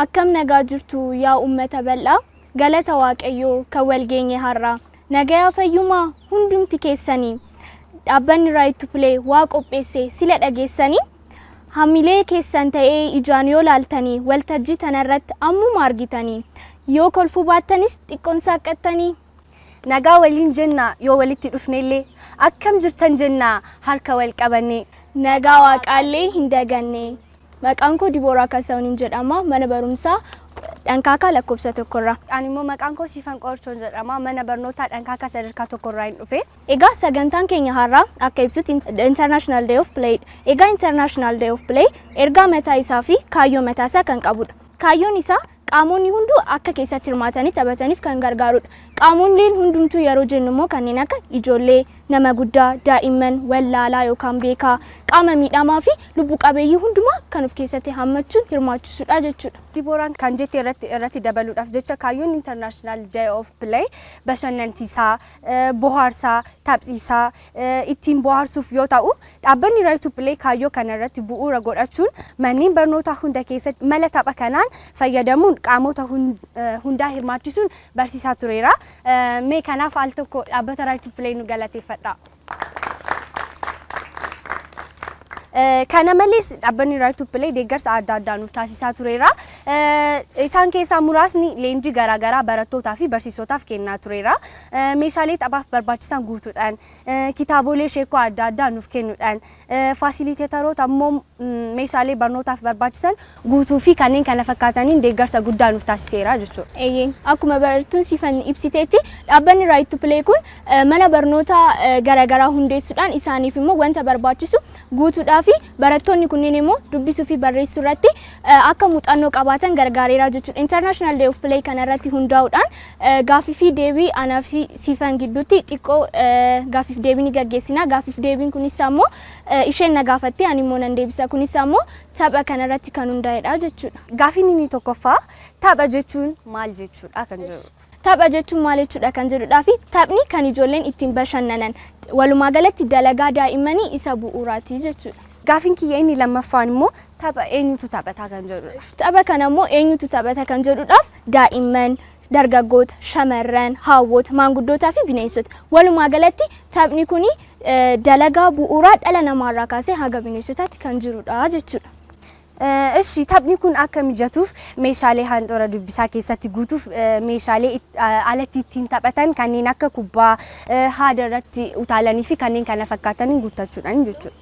akkam nagaa jirtu yaa ummata bal'aa galata waaqayyoo kan wal geenye har'a nagayaa fayyumaa hundumti keessanii dhaabbanni Right to Play waa qopheesse sila dhageessanii hamilee keessan ta'ee ijaan yoo laaltanii waltajjii tanarratti ammuma argitanii yoo kolfuu baattanis xiqqoon saaqattanii nagaa waliin jenna yoo walitti dhufnellee akkam jirtan jenna harka wal qabanne nagaa waaqaallee hin daganne maqaan koo Dibooraa Kasaawuniin jedhama mana barumsaa Dhankaakaa lakkoofsa tokkorraa. Ani immoo maqaan koo Siifan Qorchoon jedhama mana barnootaa Dhankaakaa sadarkaa tokkorraa hin dhufe. Egaa sagantaan keenya har'aa akka ibsutti International Day of Play. Egaa International Day of Play ergaa mataa isaa fi kaayyoo mataa isaa kan qabudha. Kaayyoon isaa qaamonni hunduu akka keessatti hirmaatanii taphataniif kan gargaarudha. Qaamonni hundumtuu yeroo jennu immoo kanneen akka ijoollee, nama guddaa, daa'imman, wallaalaa yookaan beekaa, qaama miidhamaa fi lubbu qabeeyyii hundumaa kan of keessatti hammachuun hirmaachisuudha jechuudha. Dibooraan kan jette irratti dabaluudhaaf jecha kaayyoon International Day of Play bashannansiisaa, bohaarsaa, taphsiisaa ittiin bohaarsuuf yoo ta'u, dhaabbanni Right to Play kaayyoo kana irratti bu'uura godhachuun manneen barnootaa hunda keessatti mala tapha kanaan fayyadamuun qaamota hundaa hirmaachisuun barsiisaa tureera. Mee kanaaf al tokko dhaabbata Right to Play nu galateeffadha. Kana malees dhaabbanni Right to Play deeggarsa adda addaa nuuf taasisaa tureera. Isaan keessaa muraasni leenjii garaagaraa barattootaa fi barsiisotaaf kennaa tureera. Meeshaalee taphaaf barbaachisan guutuudhaan, kitaabolee sheekoo adda addaa nuuf kennuudhaan, faasiliiteetaroota ammoo meeshaalee barnootaaf barbaachisan guutuu fi kanneen kana fakkaataniin deeggarsa guddaa nuuf taasiseera jechuudha. Akkuma barattuun Siifan ibsiteetti dhaabbanni Right to Play kun mana barnootaa garaagaraa hundeessuudhaan isaaniif immoo wanta barbaachisu guutuudhaan fi barattoonni kunneen immoo dubbisuu fi barreessuu irratti akka muuxannoo qabaatan gargaareera jechuudha. International Day of Play kana irratti hundaa'uudhaan gaaffii fi deebii anaa fi Siifan gidduutti xiqqoo gaaffii fi deebii ni gaggeessina. Gaaffii fi deebiin kunis ammoo isheen na gaafatte ani immoo nan deebisa. Kunis ammoo tapha kana irratti kan hundaa'edha jechuudha. Gaaffiin inni tokkoffaa tapha jechuun maal jechuudha kan jedhu. Tapha jechuun maal jechuudha kan jedhudhaa fi taphni kan ijoolleen ittiin bashannanan walumaa galatti dalagaa daa'immanii isa bu'uuraati jechuudha. Gaaffiin kiyya inni lammaffaan immoo tapha eenyutu taphata kan jedhudha. Tapha kana immoo eenyutu taphata kan jedhudhaaf daa'imman, dargaggoota, shamarran, haawwota, maanguddootaa fi bineensota. Walumaa galatti taphni kuni dalagaa bu'uuraa dhala namaarraa kaasee haga bineensotaatti kan jirudha jechuudha. Ishi taphni kun akka mijatuuf meeshaalee handhuura dubbisaa keessatti guutuuf meeshaalee alatti ittiin taphatan kanneen akka kubbaa, haada irratti utaalanii fi kanneen kana fakkaataniin guuttachuudhaan jechuudha.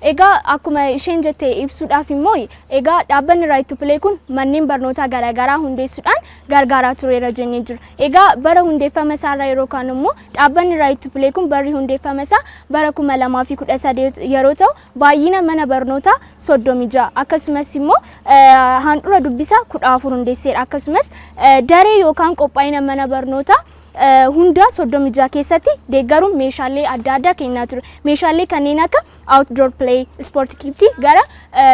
Egaa akkuma isheen jette ibsuudhaaf immoo egaa dhaabbanni Right to Play kun manneen barnootaa garaagaraa hundeessuudhaan gargaaraa tureera jennee jiru. Egaa bara hundeeffama isaarraa yeroo kaan immoo dhaabbanni Right to Play kun barri hundeeffama isaa bara 2013 yeroo ta'u baay'ina mana barnootaa 36 akkasumas immoo handhuura dubbisaa 14 hundeesseera. Akkasumas daree yookaan qophaa'ina mana barnootaa hunda 36 keessatti deeggaruun meeshaalee adda addaa kennaa ture. Meeshaalee kanneen akka outdoor play, sport kit gara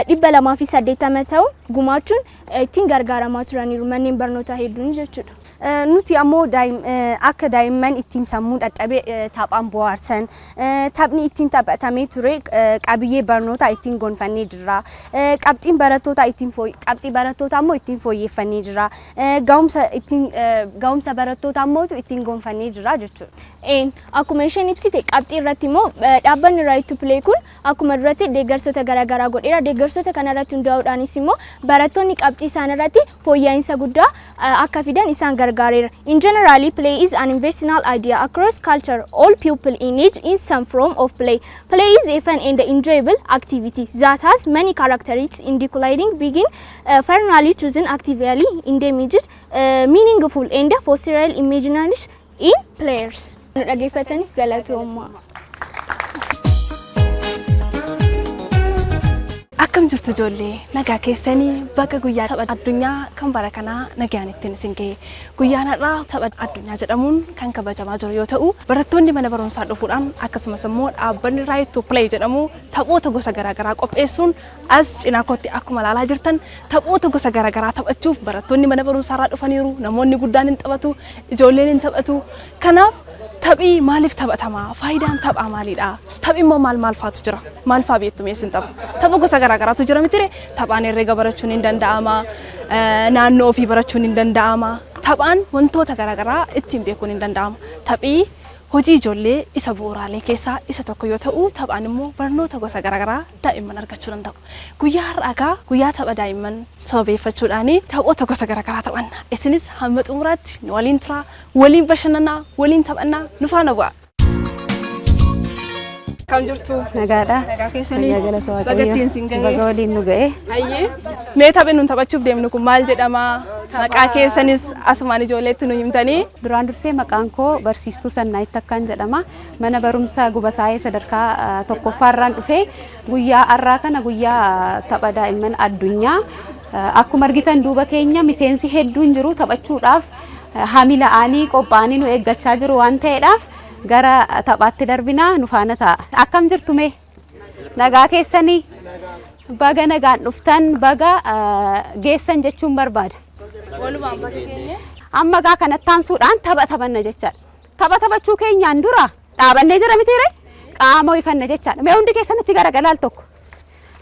280 ta'u gumaachuun ittiin gargaaramaa turaniiru manneen barnootaa hedduun jechuudha. Nuti ammoo akka daa'imman ittiin sammuu dadhabee taphaan bohaarsan taphni ittiin taphatamee ture qabiyyee barnootaa ittiin gonfannee jirra. Qabxiin barattootaa ammoo ittiin fooyyeffannee jirra. Ga'umsa barattootaa ammoo ittiin gonfannee jirra jechuudha. Akkuma isheen ibsite qabxii irratti immoo dhaabbanni Right to Play kun akkuma duratti deeggarsoota garaagaraa godheera. Deeggarsoota kana irratti hundaa'uudhaanis immoo barattoonni qabxii isaan irratti fooyya'insa guddaa akka fidan isaan gargaareera. In general, play is an universal idea across culture. All people engage in some form of play. Play is a fun and enjoyable activity that has many characteristics including being finally chosen actively engaged, meaningful and fostering imagination in players. Dhaggeeffataniif galatoommaa. Akkam jirtu ijoollee nagaa keessanii bakka guyyaa tapha addunyaa kan bara kanaa nagaan ittiin isin ga'e. Guyyaan har'aa tapha addunyaa jedhamuun kan kabajamaa jiru yoo ta'u barattoonni mana barumsaa dhufuudhaan akkasumas immoo dhaabbanni Right to Play jedhamu taphoota gosa garaagaraa qopheessuun as cinaa kootti akkuma ilaalaa jirtan taphoota gosa garaagaraa taphachuuf barattoonni mana barumsaarraa dhufaniiru. Namoonni guddaan hin taphatu, ijoolleen hin taphatu. Kanaaf taphi maaliif taphatama? Faayidaan taphaa maalidha? Taphi immoo maal faatu jira? Maal faa beektu meessin tapha? Tapha gosa garaagaraatu jira mitire. Taphaan herreega barachuun hin danda'ama. naannoo ofii barachuun hin danda'ama. Taphaan wantoota garaagaraa ittiin beekuun hin danda'amu. Taphii hojii ijoollee isa bu'uuraalee keessaa isa tokko yoo ta'u, taphaan immoo barnoota gosa garaagaraa daa'imman argachuu danda'u. Guyyaa har'aa guyyaa tapha daa'imman sababeeffachuudhaan taphoota gosa garaagaraa taphanna. Isinis hamma xumuraatti nu waliin turaa, waliin bashannanaa, waliin taphannaa, nu faana bu'aa. Kam jirtu? Nagaadha. Nagaa keessanii? Bagattiin siin ga'ee? Baga waliin nu ga'e. Hayyee. Mee taphni nuti taphachuuf deemnu kun maal jedhama? Maqaa keessanis asumaan ijoolleetti nu himtanii? Duraan dursee maqaan koo barsiistuu Sannaayitti Akkaan jedhama. Mana barumsaa Gubasaayee sadarkaa tokkoffaarraan dhufee guyyaa har'aa kana guyyaa tapha daa'imman addunyaa. Akkuma argitan duuba keenya miseensi hedduun jiru taphachuudhaaf hamila'anii qophaa'anii nu eeggachaa jiru waan ta'eedhaaf gara taphaatti darbinaa nu faana ta'a. Akkam jirtu mee? Nagaa keessanii? Baga nagaan dhuftan, baga geessan jechuun barbaada. Walumaan bakka keenya? Amma gaa kanatti taansuudhaan tapha taphanna jechaadha. Tapha taphachuu keenyaan dura dhaabannee jira mitiire qaama ho'ifanna jechaadha. Mee hundi keessan achi garagala al tokko.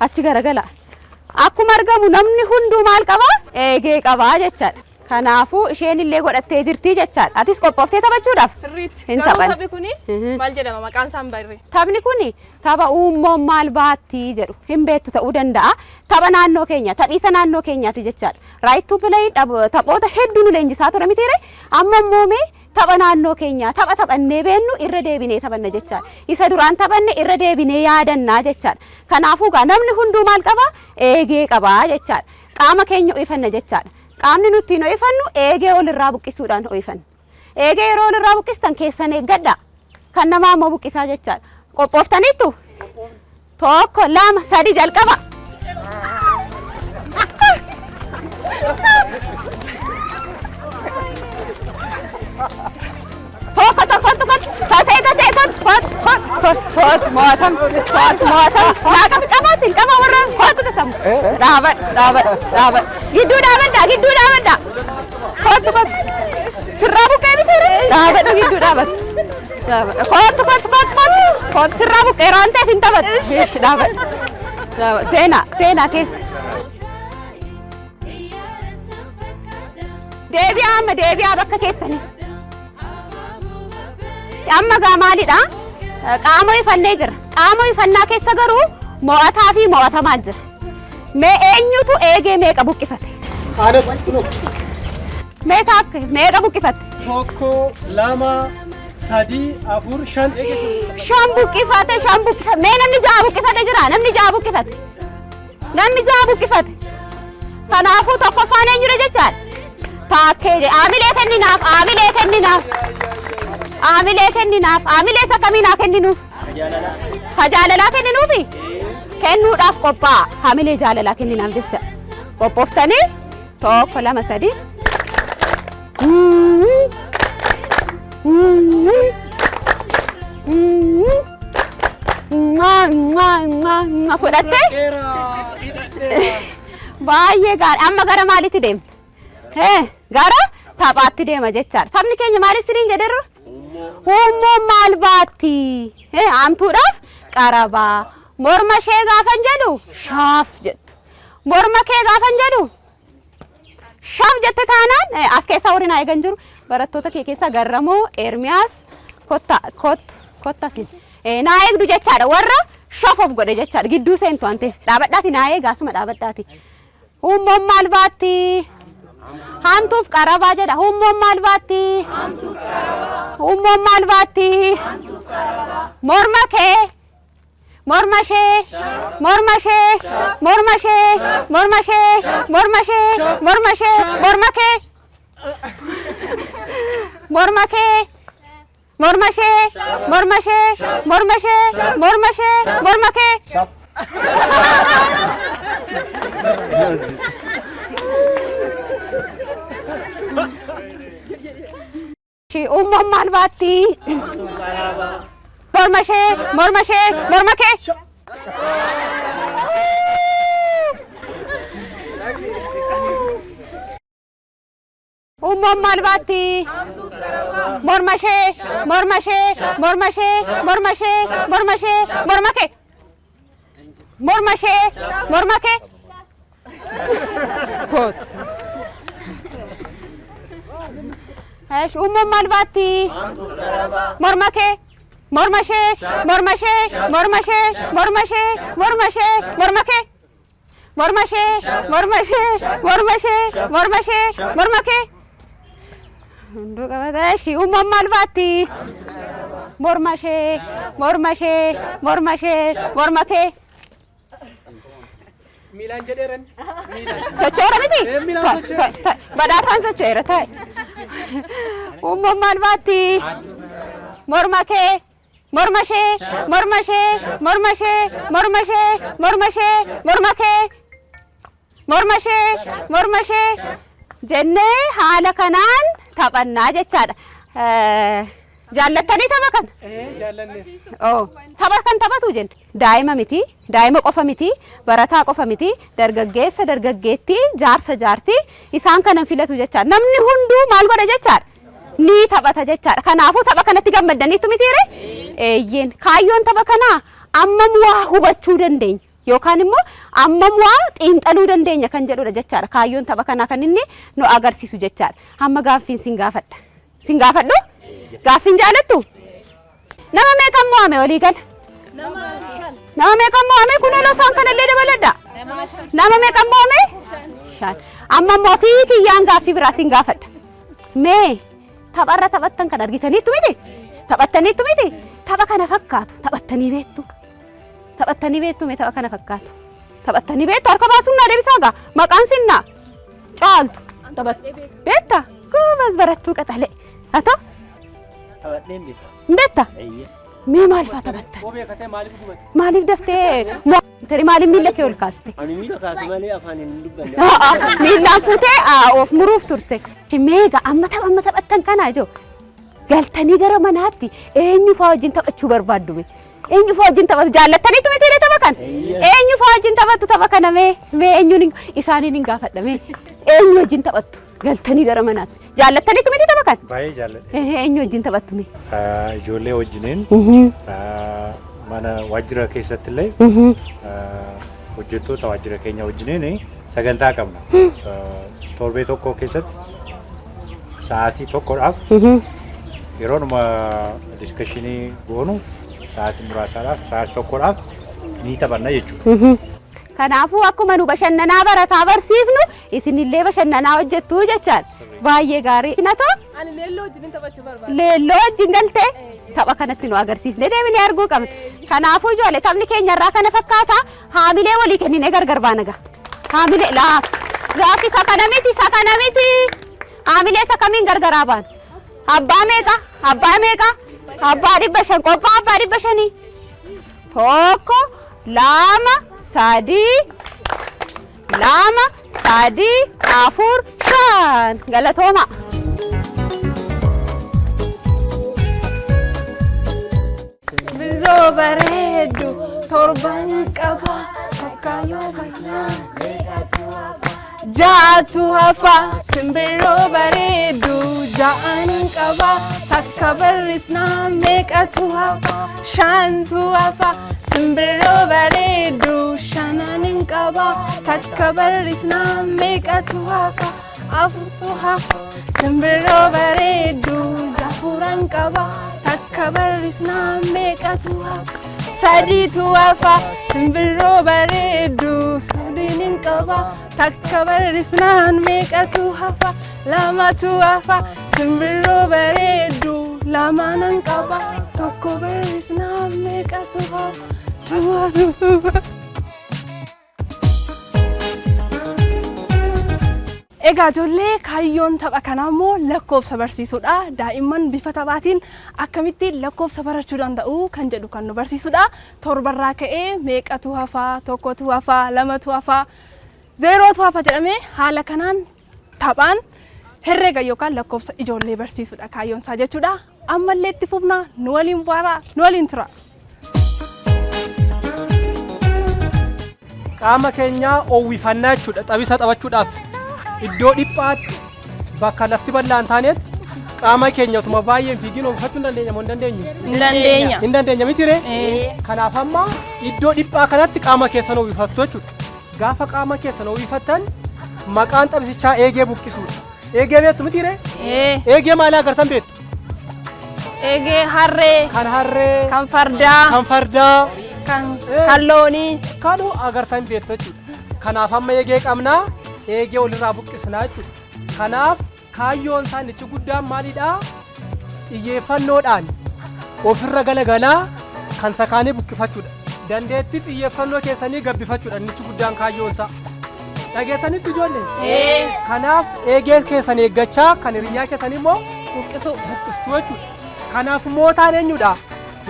Achi garagala. Akkuma argamu namni hunduu maal qabaa? Eegee qabaa jechaadha. Kanaafuu isheen illee godhattee jirti jechaadha. Atis qophooftee taphachuudhaaf? Sirriitti. Hin Garuu taphan. taphni kuni maal jedhama maqaan isaa hin barre? Taphni kuni tapha uummoon maal baatti jedhu hin beektu ta'uu danda'a. Tapha naannoo keenya, taphiisa naannoo keenyaati jechaadha. Raayittuu Pileey taphoota hedduu nu leenjisaa ture mitiire amma immoo mee tapha naannoo keenya tapha taphannee beennu irra deebinee taphanna jechaadha. Isa duraan taphanne irra deebinee yaadannaa jechaadha. Kanaafuu gaa namni hunduu maal qabaa? Eegee qabaa jechaadha. Qaama keenya ho'ifanna jechaadha. Qaamni nuti ittiin ho'ifannu eegee olirraa buqqisuudhaan ho'ifanna. Eegee yeroo olirraa buqqistan keessan eeggadha. Kan namaa immoo buqqisaa jechaadha. Qophooftaniittu? Tokko, lama, sadi jalqaba. Moatam. Nakam qabasin qaba warra kootu kasam. Dhaabat. Gidduu dhaabadha. Kootu. Sirraa buqqee bitire. Dhaabadha gidduu dhaabat. Kootu sirraa buqqee waan ta'eef hin taphatu. Dhaabat. Seenaa keessa. Deebi'aa bakka keessanii. Amma gaa maalidha? Qaama ho'ifannee jira. Qaama ho'ifannaa keessa garuu mo'ataa fi mo'atamaa jira. Mee eenyutu eegee meeqa buqqifate? Meeqa buqqifate? Tokko, lama, sadi, afur, shan. Shan buqqifate. Mee namni ja'a buqqifate jira? Namni ja'a buqqifate. Kanaafuu tokkoffaan eenyudha jechaadha? Taakkee aamilee kenninaaf. Aamilee isa kamiinaa kenninuuf? Jaalalaa kenninuufi? Kennuudhaaf qophaa'a. Aamilee jaalalaa kenninaaf jecha. Qophooftanii tokko, lama, sadi. Fudhattee? Baay'ee gaarii. Amma gara maalitti deemna? Gara taphaatti deema jechaadha. Taphni keenya maal isiniin jedheerra? Uummoon maal baatti? Haamtuudhaaf qarabaa. Morma ishee gaafan jedhu shaaf jettu. Morma kee gaafan jedhu shaaf jette taanaan as keessaa warri naa eegan jiru barattoota kee keessaa Garramoo, Ermiyaas, Kottasis naa eegdu jechaadha. Warra shaaf of godhe jechaadha. Gidduu seentu waan ta'eef dhaabadhaati naa eegaa asuma dhaabadhaati. Uummoon maal baatti? Haamtuuf qarabaa jedha. Uummoon maal baatti? Morma kee. Morma ishee. Morma kee. Morma kee. Uummoon maal baatti? Morma kee. Uummoon maal baatti? Morma kee. Koot. Eesh uumam maal baatti? Morma kee. Morma ishee. Morma ishee. Morma ishee. Morma ishee. Morma ishee. Morma kee. Morma ishee. Morma ishee. Morma ishee. Morma ishee. Morma kee. Hunduu qabata. Eesh uumam maal baatti? Morma ishee. Morma ishee. Morma ishee. Morma kee. Miilaan jedheeran. Sochoora miti? Badhaasaan socho'eera ta'e. Uumam maal baatti? Morma kee. Morma ishee. Morma ishee. Morma ishee. Morma ishee. Morma ishee. Morma kee. Morma ishee. Morma ishee. Jennee haala kanaan taphannaa jechaadha. Jaallattanii tapha kana? Jaallanne. Tapha kan taphatu jenna. Daa'ima miti, daa'ima qofa miti, barataa qofa miti, dargaggeessa, dargaggeettii, jaarsa, jaartii isaan kanan filatu jechaadha. Namni hunduu maal godha jechaadha? Ni taphata jechaadha. Kanaafuu tapha kanatti gammaddaniitu mitiire? Eeyyeen kaayyoon tapha kanaa ammam waa hubachuu dandeenya yookaan immoo ammam waa xiinxaluu dandeenya kan jedhudha jechaadha. Kaayyoon tapha kanaa kan inni nu agarsiisu jechaadha. Hamma gaaffiin sin gaafadha. Sin gaafadhu? Gaaffiin jaalattu? Nama meeqan mo'ame walii gala? Nama meeqan mo'ame? Kunoo losaan kanallee dabaladha. Nama meeqan mo'ame? 5. Amma immoo ofii kiyyaan gaaffii biraa sin gaafadha. Mee tapharra taphattan kan argitaniittu miti? Taphattaniittu miti? Tapha kana fakkaatu taphattanii beektu. Taphattanii beektu mee tapha kana fakkaatu? Taphattanii beektu harka baasuun naa deebisaa gaa maqaan sinnaa caaltu taphattee beekta? Goobas barattuu qaxalee. Haa ta'u? Taphatteen beekta. Beekta? Mee maal fa'aa taphatta? Maaliif daftee maaliif miila kee ol kaaste? Ani miila kaasu malee afaan hin dubbanne. Miilaan fuutee of muruuf turte. Meegaa amma taphattan kanaa jiru. Galtanii gara manaatti eenyu fa'aa wajjin taphachuu barbaaddu? Eenyu fa'aa wajjin taphatu? Jaallattaniitu miti tapha kana? Eenyu fa'aa wajjin taphatu tapha kana mee eenyuun isaaniin hin gaafadha mee eenyu wajjin taphattu? Galtanii gara manaatti. Jaallattaniitu miti tapha kana? Baay'ee jaalladha. Eenyu wajjin taphattu mee? Ijoollee wajjiniin mana waajjira keessatti illee hojjettoota waajjira keenya wajjiniin sagantaa qabna. Torbee tokko keessatti sa'aatii tokkodhaaf yeroonuma diskashinii goonu sa'aatii muraasaadhaaf sa'aatii tokkodhaaf ni taphanna jechuudha. Kanaafuu akkuma nu bashannanaa barataa barsiifnu isinillee bashannanaa hojjettu jechaadha. Baay'ee gaarii. Natoo? Ani leelloo wajjin taphachuu barbaada. Leelloo wajjin galtee tapha kanatti nu agarsiisnee deebinee arguu qabna. Kanaafuu ijoollee taphni keenya irraa kana fakkaata. Haamilee walii kenninee gargar baana gaa. Haamilee laaf isa kana miti. Haamilee isa kamiin gargaraa baana? Abbaa meeqa? Abbaa 500 qophaa abbaa 500. 1 2 3 4 5 galatooma. Birroo bareedu torban qaba fakkaayoo baay'inaa jaatu hafa simbirroo bareedu ja'an qaba takka barrisnaa meeqatu hafa shantu hafa simbirroo bareedu shanan qaba takka barrisnaa meeqatu hafa afurtu hafa simbirroo bareedu afuran qaba takka barrisnaa meeqatu hafa sadiitu hafa simbirroo bareedu sadiin qaba takka barrisnaan meeqatu hafa lamatu hafa simbirroo bareedu lamanan qaba tokko barrisnaan meeqatu hafa Egaa ijoollee kaayyoon tapha kanaa immoo lakkoofsa barsiisuudha. Daa'imman bifa taphaatiin akkamitti lakkoofsa barachuu danda'u kan jedhu kan nu barsiisuudha. Torbarraa ka'ee meeqatu hafaa, tokkotu hafaa, lamatu hafaa, zeerootu hafa jedhamee haala kanaan taphaan herrega yookaan lakkoofsa ijoollee barsiisuudha kaayyoon isaa jechuudha. Ammallee itti fufnaa nu waliin bohaaraa, nu waliin tura. Qaama keenyaa oowwifannaa jechuudha. Taphisa taphachuudhaaf iddoo dhiphaatti bakka lafti bal'aan taanetti qaama keenya utuma baay'een fiigiin oomishachuu hin dandeenya moo hin dandeenyu? Hin dandeenya miti ree? Kanaaf amma iddoo dhiphaa kanatti qaama keessan oowwifattu jechuudha. gaafa qaama keessan uwwifattan maqaan xabisichaa eegee buqqisuudha. Eegee beektu miti ree? Eegee maali agartan beektu? Eegee harree. Kan harree. Kan fardaa. Kan fardaa. Kan loonii. Kanuu agartan beektu jechuudha. Kanaaf amma eegee qabnaa eegee walirraa buqqisnaa jechuudha. Kanaaf kaayyoon isaanichi guddaan maalidhaa? Xiyyeeffannoodhaan ofirra galagalaa kan sakaanii buqqifachuudha. Dandeettii xiyyeeffannoo keessanii gabbifachuudha innichi guddaan kaayyoon isaa. Dhageessanitti ijoollee? Kanaaf eegee keessan eeggachaa kan hiriyyaa keessan immoo buqqistuu jechuudha. Kanaaf mootaan eenyudha?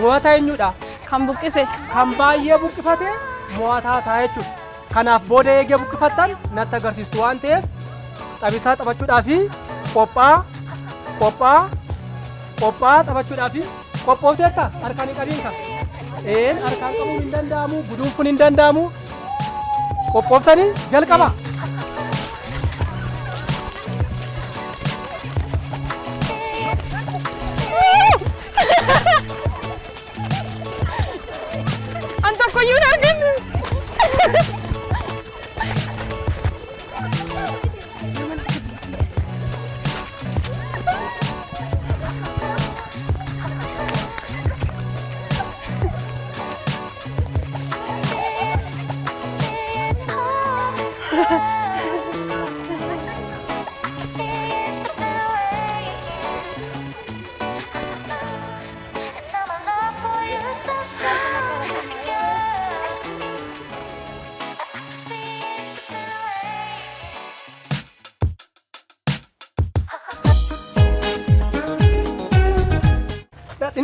Mo'ataa eenyudha? Kan buqqise. Kan baay'ee buqqifate mo'ataa ta'a jechuudha. Kanaaf booda eegee buqqifatan natti agarsiistu waan ta'eef taphisaa taphachuudhaa fi qophaa taphachuudhaa fi qophoofteetta harkaan hin qabiin kan. Harkaan qabuun hin danda'amu, guduunfuun hin danda'amu. Qophooftanii jalqaba. An tokkoyyuu hin arganne.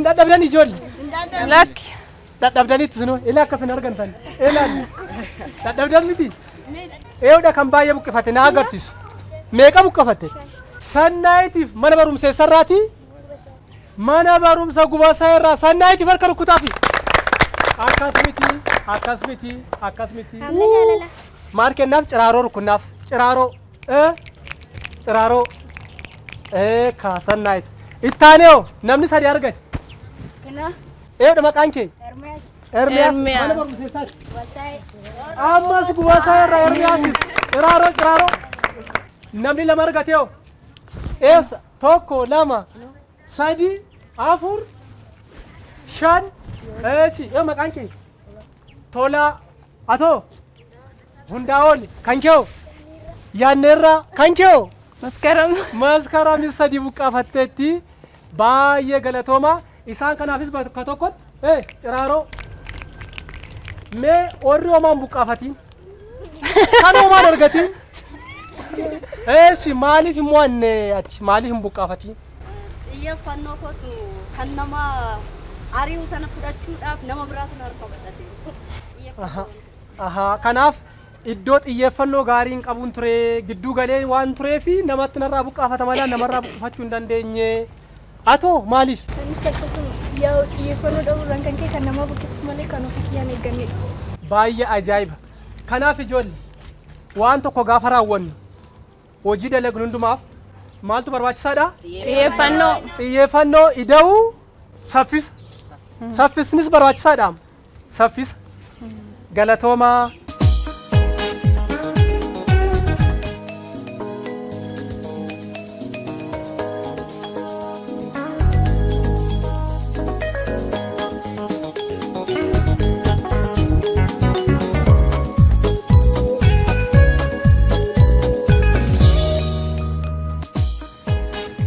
Dadhabdan ijoollee. Lakki. Dadhabdanitti sunoo ilaa akkasin argantan. Ilaali. Dadhabdan miti. Eewudha kan baay'ee buqqifate na agarsiisu. Meeqa buqqifate? Sannaayitiif mana barumsa eessarraati? Mana barumsa Gubaasaa irraa sannaayitiif harka rukkutaafi. Akkas miti. Maal kennaaf ciraaroo rukkunnaaf. Ciraaroo. Ka sannaayit. Ittaanee namni sadii argate. Eewudha maqaan kee? Ermiyaas. Mana barumsa eessaati? Ammas Gubaasaa irraa Ermiyaasiif. Ciraaroo. Namni lama argatee eessa? Tokko, lama, sadi, afur, shan. Maqaan kee? Tolaa. Atoo? Hundaa'ooli. Kan kee? Yaanneerraa. Kan kee? Maskaramis sadii buqqaafatteetti baay'ee galatooma. Isaan kanaafis bakka tokkotti ciraaroo. Mee warri homaan buqqaafatiin? Kan homaan argatiin? Maaliif immoo ati maaliif hin buqqaafatiin? Xiyyeeffannoo kootu kan nama ari'u sana fudhachuudhaaf nama biraatu na harka badhate. Kanaaf iddoo xiyyeeffannoo gaarii hin qabuun ture gidduu galee waan tureefi namatti narraa buqqaafata malee namarraa buqqifachuu hin dandeenye. Atoo maaliif? Anis akkasuma yoo xiyyeeffannoo dhabuurraan kan ka'e kan nama buqqisuuf malee kan ofii kiyyaan eeggannedha. Baay'ee ajaa'iba. Kanaaf ijoollee waan tokko gaafa raawwannu hojii dalagnu hundumaaf maaltu barbaachisaadha? Xiyyeeffannoo ida'uu saffisa. Saffisnis barbaachisaadha. Saffisa. Galatoomaa.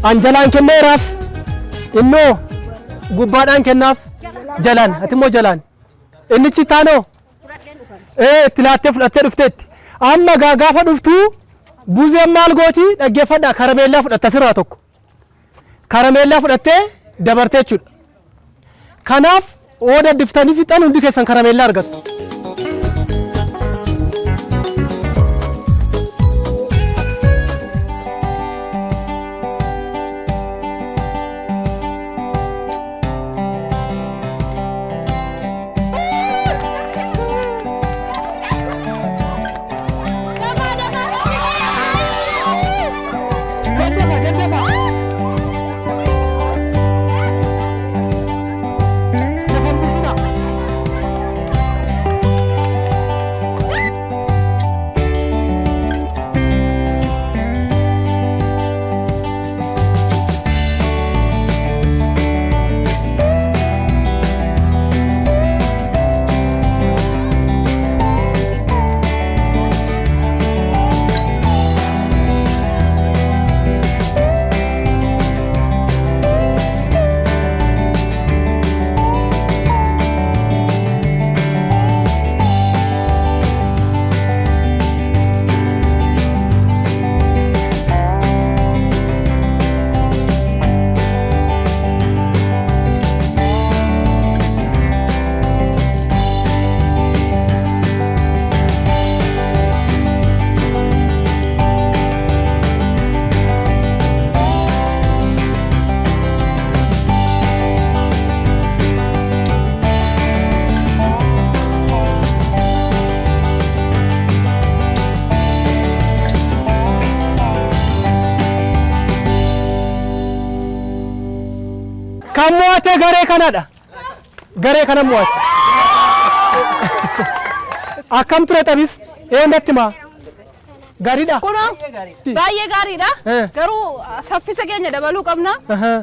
Anjalaan kenneeraaf innoo gubbaadhaan kennaaf jalaan ati immoo jalaan innichi taanoo itti laattee fudhattee dhufteetti amma gaafa dhuftuu buzeen maal gooti dhaggeeffadhaa karameellaa fudhatta sirraa tokko karameellaa fudhattee dabartee jechuudha. Kanaaf oo daddiftanii fixan hundi keessan karameellaa argattu. olaanaadha. Garee kana mo'ate. Akkam ture taphis eenyatti maa? Gaariidha. Kunoo baay'ee gaariidha. Garuu saffisa keenya dabaluu qabna.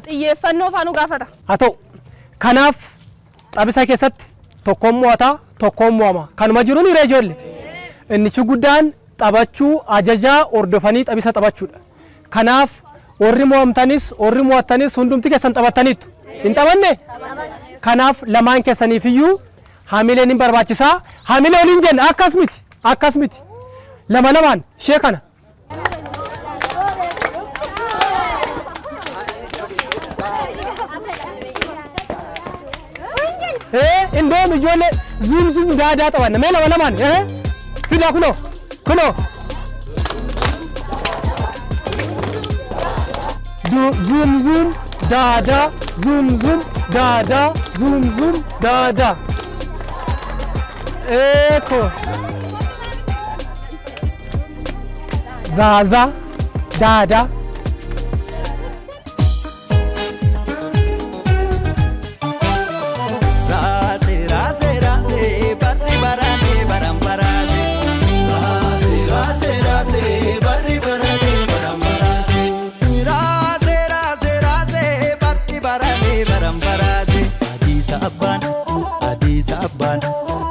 Xiyyeeffannoo faanu gaafata. Haa ta'u. Kanaaf taphisa keessatti tokkoon mo'ata tokkoon mo'ama. Kanuma jiruun hiree ijoollee. Innichi guddaan taphachuu ajajaa hordofanii taphisa taphachuudha. Kanaaf warri mo'amtanis warri mo'attanis hundumti keessan taphattaniitu. Hin taphanne? Kanaaf lamaan keessaniif iyyuu hamileen hin barbaachisaa. Hamilee waliin jenna akkas miti. Lama lamaan ishee kana. Indoom ijoollee zoom daadaa taphanna. Mee lama lamaan fida kunoo. Zoom daadaa zoom daadaa. Eko. Zaza dada.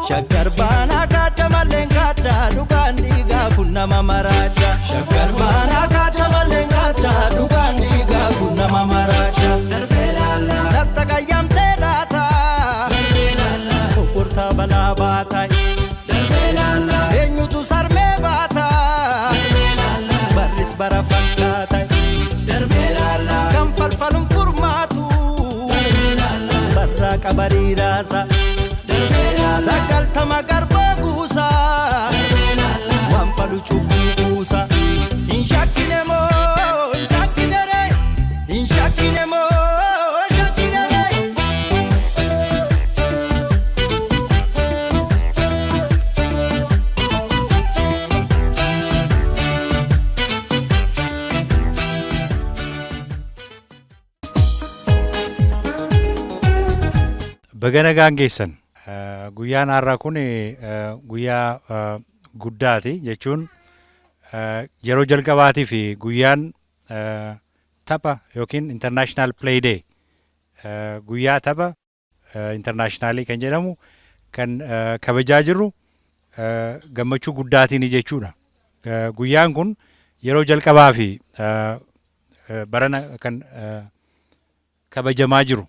Shaggar baana kaata maleen kaata dhugaan dhiigaa kun nama maraacha. Shaggar baana kaata maleen kaata dhugaan dhiigaa kun nama maraacha. Darbee laala. Latta qayyamtee laata. Darbee laala. Kokkortaa balaa baata. Darbee laala. Eenyutu sarmee baata. Darbee laala. Barris bara fakkaata. Darbee laala. Kan falfaluun furmaatu. Darbee laala. Barraa qabarii raasa. Sagaltama garbaa guusa waan falu cubbuu guusa hin shakkine moo Bagana gaangeessan. Guyyaan har'aa kun guyyaa guddaati jechuun yeroo jalqabaatii fi guyyaan tapha yookiin international play day guyyaa tapha internationalii kan jedhamu kan kabajaa jirru gammachuu guddaatiin jechuudha. Guyyaan kun yeroo jalqabaa fi barana kan kabajamaa jiru.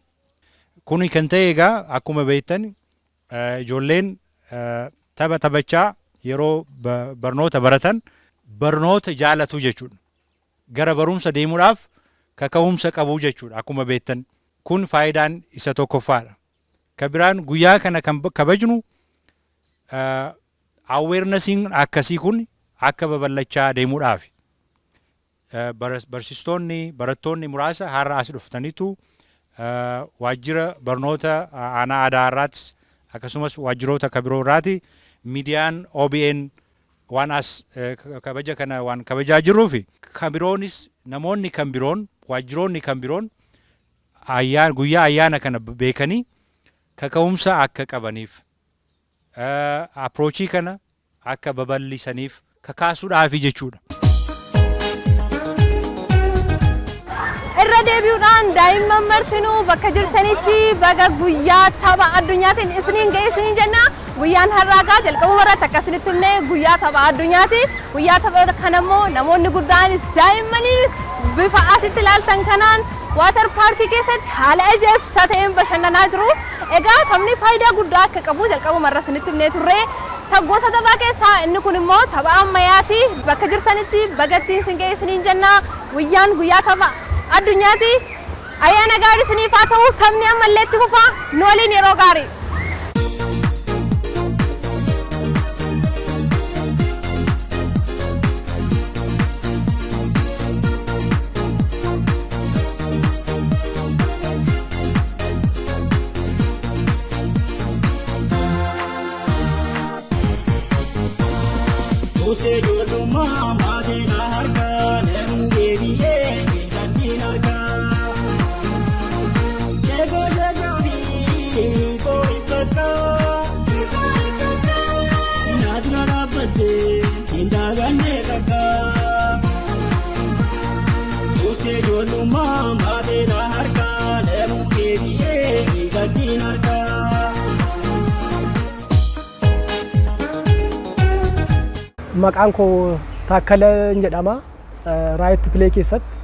Kuni kan ta'e egaa akkuma beektan ijoolleen tapha taphachaa yeroo barnoota baratan barnoota jaalatu jechuudha. Gara barumsa deemuudhaaf kaka'umsa qabu jechuudha akkuma beektan. Kun faayidaan isa tokkoffaadha. Kan biraan guyyaa kana kan kabajnu awarenessiin akkasii kun akka babal'achaa deemuudhaaf. Barsiistonni barattoonni muraasa har'a as dhuftaniitu waajjira barnoota aanaa aadaa irraattis akkasumas waajjiroota kabiroo irraati miidiyaan OBN waan as kabaja kana waan kabajaa jirruuf kabiroonis namoonni kan biroon waajjiroonni kan biroon guyyaa ayyaana kana beekanii kaka'umsa akka qabaniif approachii kana akka babal'isaniif kakaasuudhaafi jechuudha. Irra deebi'uudhaan daa'imman martinuu bakka jirtanitti baga guyyaa tapha addunyaatiin isiniin ga'e isiniin jenna. Guyyaan har'aa jalqabuu irratti akkasinitti himne guyyaa tapha addunyaati. Guyyaa tapha kanammoo namoonni guddaanis daa'immanii bifa asitti ilaaltan kanaan waatar paarkii keessatti haala ajaa'ibsiisaa ta'een bashannanaa jiru. Egaa taphni faayidaa guddaa akka qabu jalqabuma irra isinitti himnee turre. Gosa taphaa keessaa inni kun immoo tapha ammayyaati. Bakka jirtanitti bagattiin isin ga'e isiniin jenna. Guyyaan guyyaa tapha addunyaati. Ayyaana gaarii isiniif haa ta'u taphni ammallee itti fufa nu waliin yeroo gaarii. maqaan koo Taakkala jedhama. Right to play keessatti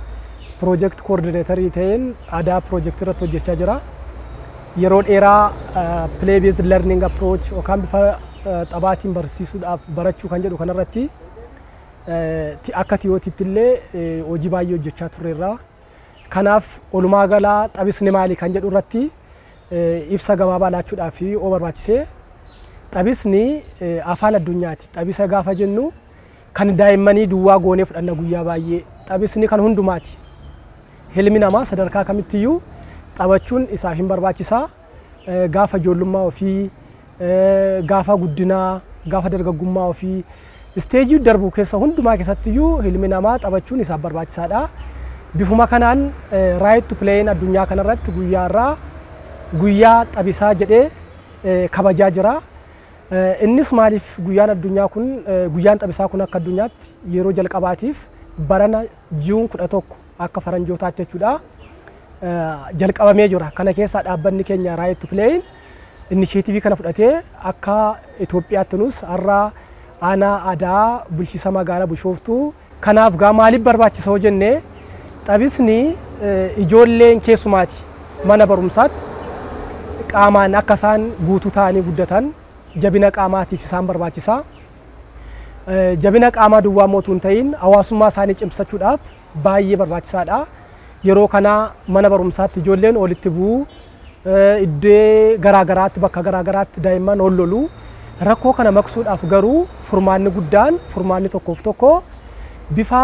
project coordinator ta'een aadaa project irratti hojjechaa jira. Yeroo dheeraa play based learning approach yookaan bifa taphaatiin barsiisuudhaaf barachuu kan jedhu kanarratti akka tiyootiitti illee hojii baay'ee hojjechaa turreerra. Kanaaf olumaa galaa taphisni maali kan jedhu irratti ibsa gabaabaa laachuudhaaf barbaachisee taphisni afaan addunyaati. Taphisa gaafa jennu kan daa'immanii duwwaa goonee fudhanna guyyaa baay'ee. Taphisni kan hundumaati. Ilmi namaa sadarkaa kamittiyyuu taphachuun isaaf hin barbaachisaa. Gaafa ijoollummaa ofii, gaafa guddinaa, gaafa dargaggummaa ofii isteejii darbu keessa hundumaa keessattiyyuu ilmi namaa taphachuun isaaf barbaachisaadha. Bifuma kanaan right to play addunyaa kanarratti guyyaarraa guyyaa taphisaa jedhee kabajaa jira. Innis maaliif guyyaan addunyaa kun guyyaan taphisaa kun akka addunyaatti yeroo jalqabaatiif barana Juun 11 akka faranjootaatti jechuudha. Jalqabamee jira. Kana keessaa dhaabbanni keenya right to play initiative kana fudhatee akka Itoophiyaatti nus har'a aanaa aadaa bulchiisa magaalaa Bishooftuu kanaaf gaa maaliif barbaachisa jennee taphisni ijoolleen keessumaati mana barumsaatti qaamaan akka isaan guutuu ta'anii guddatan jabina qaamaatiif isaan barbaachisa. Jabina qaamaa duwwaa mootuu hin ta'in hawaasummaa isaanii cimsachuudhaaf baay'ee barbaachisaadha. Yeroo kana mana barumsaatti ijoolleen walitti bu'uu iddoo garaagaraatti bakka garaagaraatti daa'imman ol loluu rakkoo kana maqsuudhaaf garuu furmaanni guddaan furmaanni tokkoof tokko bifa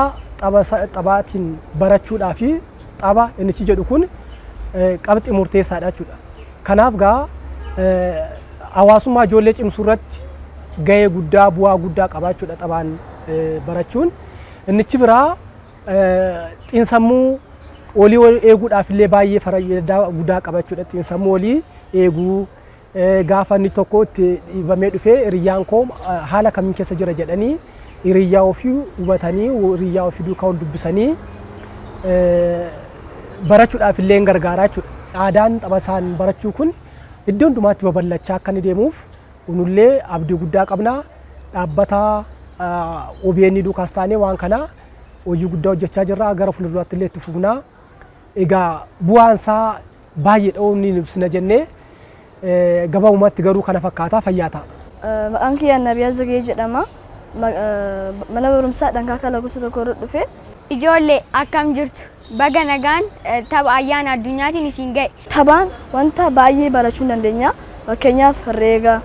taphaatiin barachuudhaa fi tapha inni jedhu kun qabxii murteessaadha jechuudha. Kanaaf gaa hawaasummaa ijoollee cimsuu irratti gahee guddaa bu'aa guddaa qabaachuudha taphaan barachuun. Innichi biraa xiinsammuu olii eeguudhaaf illee baay'ee faayidaa guddaa qabachuudha. Xiinsammuu olii eeguu gaafa inni tokko itti dhiibamee dhufee hiriyyaan koo haala kamiin keessa jira jedhanii hiriyyaa ofii hubatanii hiriyyaa ofii duukaa ol dubbisanii barachuudhaaf illee gargaaraa jechuudha. Aadaan tapha isaan barachuu kun iddoo hundumaatti babal'achaa akka inni deemuuf kunillee abdii guddaa qabna. Dhaabbata OBN duukaas taanee waan kana hojii guddaa hojjechaa jirra. Gara fuulduraatti illee itti fufna. Egaa bu'aan isaa baay'ee ni ibsina jennee gabaabumatti garuu kana fakkaataa fayyaa ta'a. Maqaan kiyyaa Nabiyaa Zagee jedhama. Mana barumsaa Dhankaa Kalaqosa tokko irra dhufe. Ijoollee akkam jirtu? Baga nagaan tapha ayyaana addunyaatiin isin ga'e. Taphaan wanta baay'ee barachuu dandeenya. Fakkeenyaaf herreega,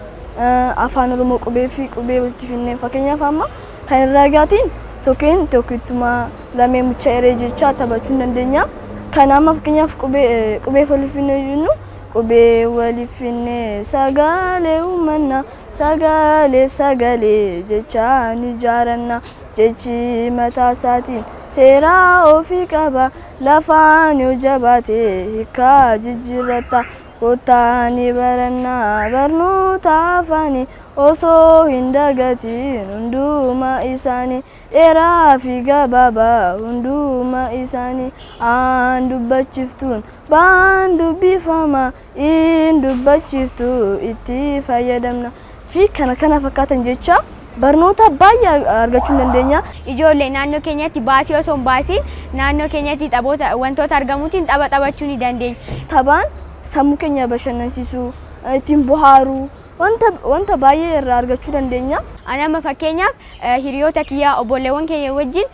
afaan Oromoo qubee fi qubee walitti finnee fakkeenyaaf amma kan herreegaatiin tokkeen tokkittumaa lamee mucha eree jechaa taphachuu dandeenya. Kan amma fakkeenyaaf qubee walitti finnee jennu qubee walitti finnee sagalee uummanna sagalee jechaa ni jaaranna jechi mataa isaatiin seeraa ofii qaba lafaan yoo jabaate hiikaa jijjiirrata kottaa ni baranna barnoota afaanii osoo hin dagatiin hundumaa isaanii dheeraa fi gabaabaa hundumaa isaanii aan dubbachiftuun baan dubbifama in dubbachiftu itti fayyadamna fi kana fakkaatan jecha barnoota baay'ee argachuu dandeenya. Ijoollee naannoo keenyatti baasii osoo hin baasiin naannoo keenyatti taphoota wantoota argamuutiin tapha taphachuu ni dandeenya. Taphaan sammuu keenya bashannansiisuu ittiin bohaaruu wanta baay'ee irraa argachuu dandeenya. Ani amma fakkeenyaaf hiriyoota kiyyaa obboleewwan keenya wajjin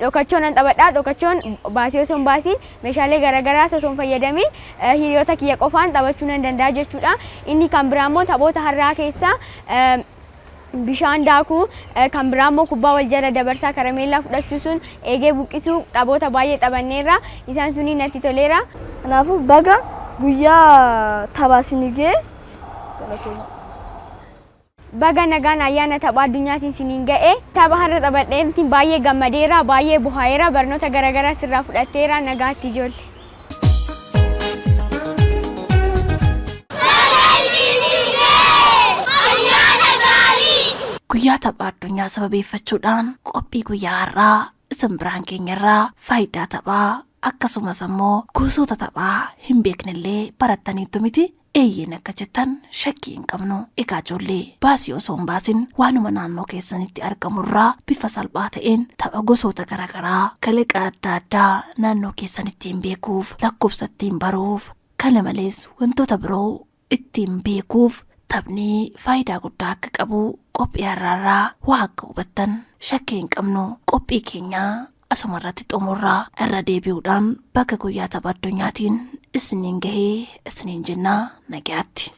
dhokachoon an taphadhaa. Dhokachoon baasii osoo hin baasiin meeshaalee garaagaraas osoo hin fayyadamiin hiriyoota kiyya qofaan taphachuu nan danda'a jechuudha. Inni kan biraa immoo taphoota har'aa keessaa bishaan daakuu kan biraa immoo kubbaa wal jala dabarsaa karameellaa fudhachuu sun eegee buqqisuu taphoota baay'ee taphanneerra isaan suniin natti toleera. Kanaafuu baga guyyaa taphaa isin ga'e. Baga nagaan ayyaana tapha addunyaatiin isiniin ga'e. Tapha har'a taphadheetiin baay'ee gammadeera, baay'ee bohaa'eera, barnoota garaagaraa sirraa fudhatteera. Nagaatti ijoollee. Guyyaa tapha addunyaa sababeeffachuudhaan qophii guyyaa har'aa isin biraan keenyarraa faayidaa taphaa akkasumas immoo gosoota taphaa hin beeknellee barattaniittu miti eeyyeen akka jettan shakkii hin qabnu. Egaa ijoollee baasii osoo hin baasin waanuma naannoo keessanitti argamurraa bifa salphaa ta'een tapha gosoota garaagaraa kalaqa adda addaa naannoo keessanittiin beekuuf lakkoofsa ittiin baruuf kana malees wantoota biroo ittiin beekuuf taphni faayidaa guddaa akka qabu qophii har'aarraa waa akka hubattan shakkii hin qabnu. Qophii keenya asumarratti xumurraa irra deebi'uudhaan bakka guyyaa tapha addunyaatiin isiniin gahee isiniin jennaa nagaatti.